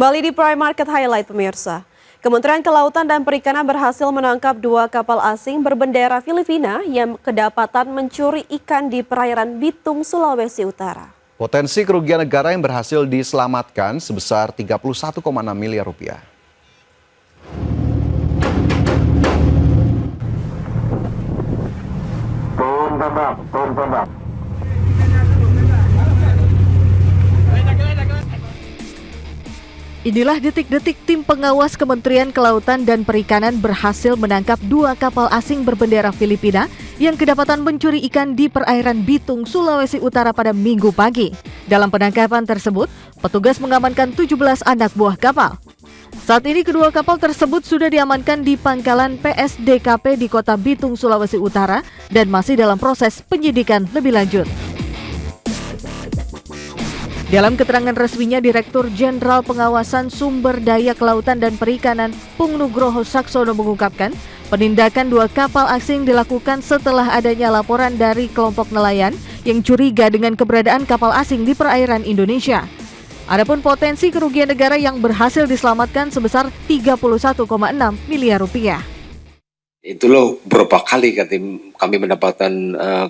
Kembali di Prime Market Highlight pemirsa. Kementerian Kelautan dan Perikanan berhasil menangkap 2 kapal asing berbendera Filipina yang kedapatan mencuri ikan di perairan Bitung, Sulawesi Utara. Potensi kerugian negara yang berhasil diselamatkan sebesar 31,6 miliar rupiah. Tembak. Inilah detik-detik tim pengawas Kementerian Kelautan dan Perikanan berhasil menangkap 2 kapal asing berbendera Filipina yang kedapatan mencuri ikan di perairan Bitung, Sulawesi Utara pada Minggu pagi. Dalam penangkapan tersebut, petugas mengamankan 17 anak buah kapal. Saat ini kedua kapal tersebut sudah diamankan di pangkalan PSDKP di Kota Bitung, Sulawesi Utara dan masih dalam proses penyidikan lebih lanjut. Dalam keterangan resminya, Direktur Jenderal Pengawasan Sumber Daya Kelautan dan Perikanan Pung Nugroho Saksono mengungkapkan, penindakan 2 kapal asing dilakukan setelah adanya laporan dari kelompok nelayan yang curiga dengan keberadaan kapal asing di perairan Indonesia. Adapun potensi kerugian negara yang berhasil diselamatkan sebesar 31,6 miliar rupiah. Itu loh berapa kali kami mendapatkan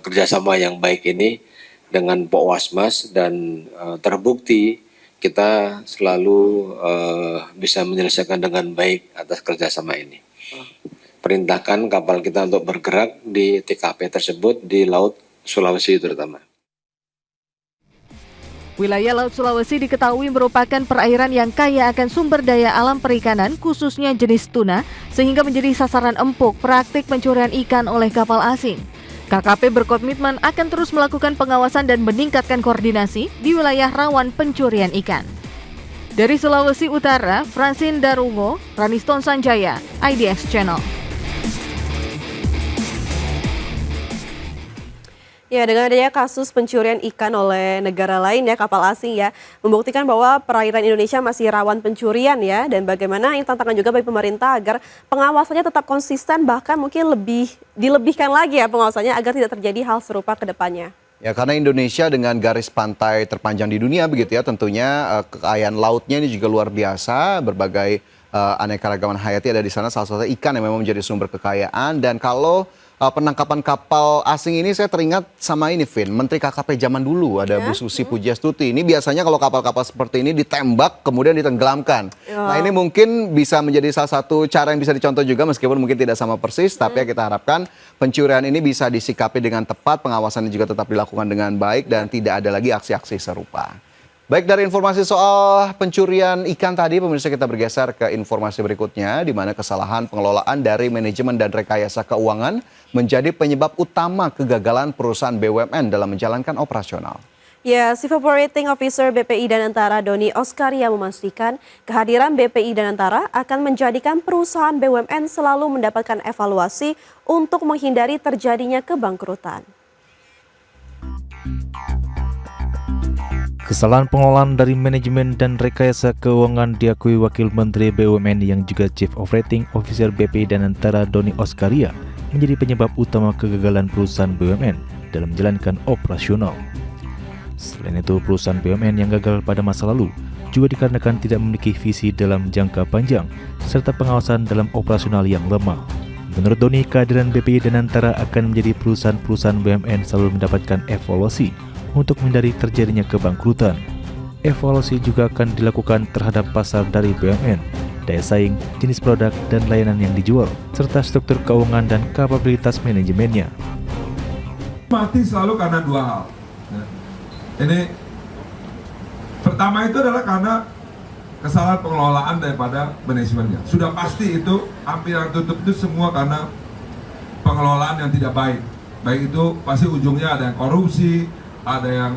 kerjasama yang baik ini dengan Pok Wasmas dan terbukti kita selalu bisa menyelesaikan dengan baik atas kerjasama ini. Perintahkan kapal kita untuk bergerak di TKP tersebut di Laut Sulawesi terutama. Wilayah Laut Sulawesi diketahui merupakan perairan yang kaya akan sumber daya alam perikanan, khususnya jenis tuna, sehingga menjadi sasaran empuk praktik pencurian ikan oleh kapal asing. KKP berkomitmen akan terus melakukan pengawasan dan meningkatkan koordinasi di wilayah rawan pencurian ikan. Dari Sulawesi Utara, Francine Darungo, Raniston Sanjaya, IDX Channel. Ya, dengan adanya kasus pencurian ikan oleh negara lain ya, kapal asing ya, membuktikan bahwa perairan Indonesia masih rawan pencurian ya, dan bagaimana yang tantangan juga bagi pemerintah agar pengawasannya tetap konsisten, bahkan mungkin dilebihkan lagi ya pengawasannya agar tidak terjadi hal serupa ke depannya. Ya, karena Indonesia dengan garis pantai terpanjang di dunia begitu ya, tentunya kekayaan lautnya ini juga luar biasa, berbagai aneka ragaman hayati ada di sana, salah satu ikan yang memang menjadi sumber kekayaan. Dan kalau penangkapan kapal asing ini saya teringat sama ini, Vin, Menteri KKP zaman dulu ada Bu Susi Pujiastuti. Ini biasanya kalau kapal-kapal seperti ini ditembak kemudian ditenggelamkan. Nah, ini mungkin bisa menjadi salah satu cara yang bisa dicontoh juga, meskipun mungkin tidak sama persis, tapi ya kita harapkan pencurian ini bisa disikapi dengan tepat, pengawasannya juga tetap dilakukan dengan baik dan tidak ada lagi aksi-aksi serupa. Baik, dari informasi soal pencurian ikan tadi, pemirsa, kita bergeser ke informasi berikutnya, di mana kesalahan pengelolaan dari manajemen dan rekayasa keuangan menjadi penyebab utama kegagalan perusahaan BUMN dalam menjalankan operasional. Ya, Chief Operating Officer BPI Danantara Doni Oskaria memastikan kehadiran BPI Danantara akan menjadikan perusahaan BUMN selalu mendapatkan evaluasi untuk menghindari terjadinya kebangkrutan. Kesalahan pengelolaan dari manajemen dan rekayasa keuangan diakui Wakil Menteri BUMN yang juga Chief Operating Officer BPI Danantara Doni Oskaria menjadi penyebab utama kegagalan perusahaan BUMN dalam menjalankan operasional. Selain itu, perusahaan BUMN yang gagal pada masa lalu juga dikarenakan tidak memiliki visi dalam jangka panjang serta pengawasan dalam operasional yang lemah. Menurut Doni, kehadiran BPI Danantara akan menjadi perusahaan-perusahaan BUMN selalu mendapatkan evaluasi untuk menghindari terjadinya kebangkrutan. Evaluasi juga akan dilakukan terhadap pasar dari BUMN, daya saing, jenis produk dan layanan yang dijual, serta struktur keuangan dan kapabilitas manajemennya. Mati selalu karena 2 hal. Ini pertama itu adalah karena kesalahan pengelolaan daripada manajemennya. Sudah pasti itu hampir yang tutup itu semua karena pengelolaan yang tidak baik. Baik itu pasti ujungnya ada yang korupsi, ada yang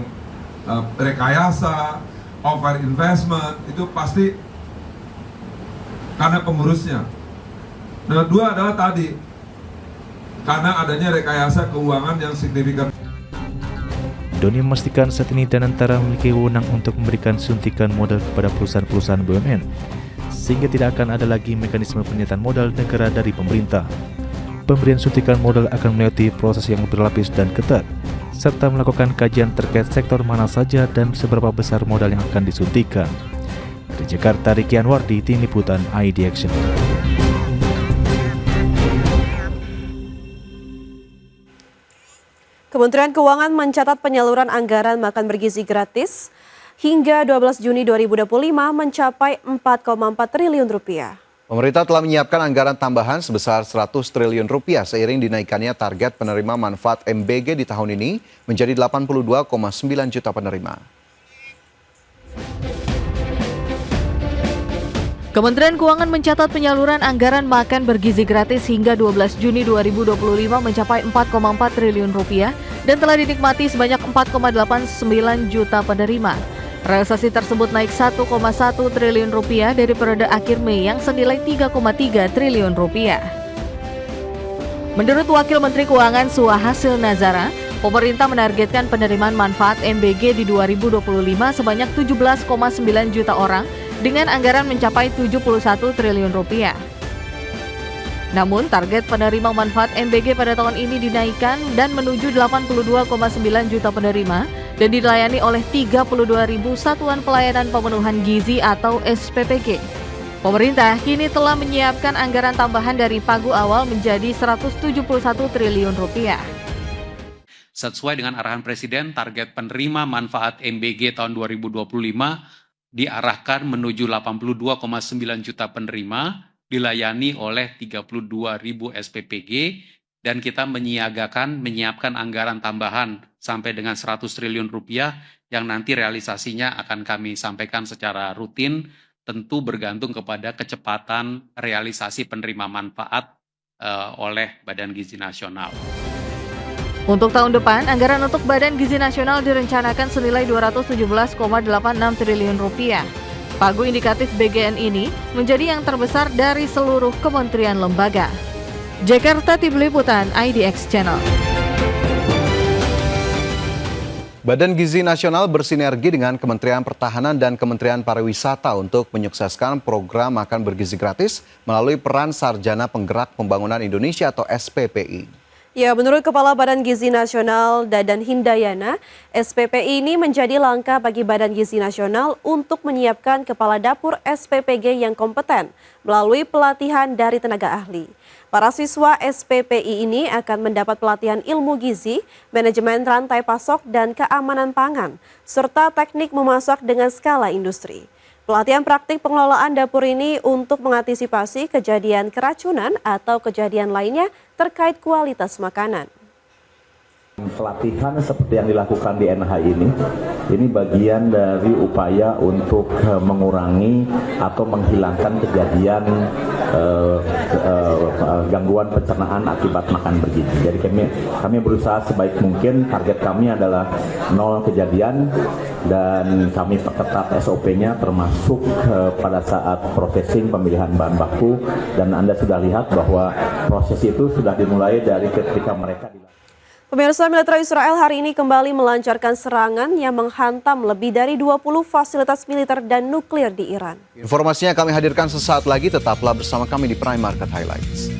rekayasa, over investment, itu pasti karena pengurusnya. Nah, 2 adalah tadi karena adanya rekayasa keuangan yang signifikan. Doni memastikan saat ini Danantara memiliki wewenang untuk memberikan suntikan modal kepada perusahaan-perusahaan BUMN, sehingga tidak akan ada lagi mekanisme penyertaan modal negara dari pemerintah. Pemberian suntikan modal akan melewati proses yang berlapis dan ketat, serta melakukan kajian terkait sektor mana saja dan seberapa besar modal yang akan disuntikan. Dari Jakarta, Riki Anwardi, Tim Liputan ID Action. Kementerian Keuangan mencatat penyaluran anggaran makan bergizi gratis hingga 12 Juni 2025 mencapai 4,4 triliun rupiah. Pemerintah telah menyiapkan anggaran tambahan sebesar 100 triliun rupiah seiring dinaikannya target penerima manfaat MBG di tahun ini menjadi 82,9 juta penerima. Kementerian Keuangan mencatat penyaluran anggaran makan bergizi gratis hingga 12 Juni 2025 mencapai 4,4 triliun rupiah dan telah dinikmati sebanyak 4,89 juta penerima. Realisasi tersebut naik 1,1 triliun rupiah dari periode akhir Mei yang senilai 3,3 triliun rupiah. Menurut Wakil Menteri Keuangan Suhasil Nazara, pemerintah menargetkan penerimaan manfaat MBG di 2025 sebanyak 17,9 juta orang dengan anggaran mencapai 71 triliun rupiah. Namun, target penerima manfaat MBG pada tahun ini dinaikkan dan menuju 82,9 juta penerima dan dilayani oleh 32.000 satuan pelayanan pemenuhan gizi atau SPPG. Pemerintah kini telah menyiapkan anggaran tambahan dari pagu awal menjadi 171 triliun rupiah. Sesuai dengan arahan Presiden, target penerima manfaat MBG tahun 2025 diarahkan menuju 82,9 juta penerima, dilayani oleh 32.000 SPPG, dan kita menyiapkan anggaran tambahan sampai dengan 100 triliun rupiah yang nanti realisasinya akan kami sampaikan secara rutin, tentu bergantung kepada kecepatan realisasi penerima manfaat oleh Badan Gizi Nasional. Untuk tahun depan, anggaran untuk Badan Gizi Nasional direncanakan senilai 217,86 triliun rupiah. Pagu indikatif BGN ini menjadi yang terbesar dari seluruh kementerian lembaga. Jakarta, Tim Liputan IDX Channel. Badan Gizi Nasional bersinergi dengan Kementerian Pertahanan dan Kementerian Pariwisata untuk menyukseskan program makan bergizi gratis melalui peran Sarjana Penggerak Pembangunan Indonesia atau SPPI. Ya, menurut Kepala Badan Gizi Nasional Dadan Hindayana, SPPI ini menjadi langkah bagi Badan Gizi Nasional untuk menyiapkan kepala dapur SPPG yang kompeten melalui pelatihan dari tenaga ahli. Para siswa SPPI ini akan mendapat pelatihan ilmu gizi, manajemen rantai pasok dan keamanan pangan, serta teknik memasak dengan skala industri. Pelatihan praktik pengelolaan dapur ini untuk mengantisipasi kejadian keracunan atau kejadian lainnya terkait kualitas makanan. Pelatihan seperti yang dilakukan di NH ini bagian dari upaya untuk mengurangi atau menghilangkan kejadian gangguan pencernaan akibat makan bergizi. Jadi kami berusaha sebaik mungkin, target kami adalah 0 kejadian dan kami perketat SOP-nya termasuk pada saat processing pemilihan bahan baku, dan Anda sudah lihat bahwa proses itu sudah dimulai dari ketika mereka Pemirsa, militer Israel hari ini kembali melancarkan serangan yang menghantam lebih dari 20 fasilitas militer dan nuklir di Iran. Informasinya kami hadirkan sesaat lagi, tetaplah bersama kami di Prime Market Highlights.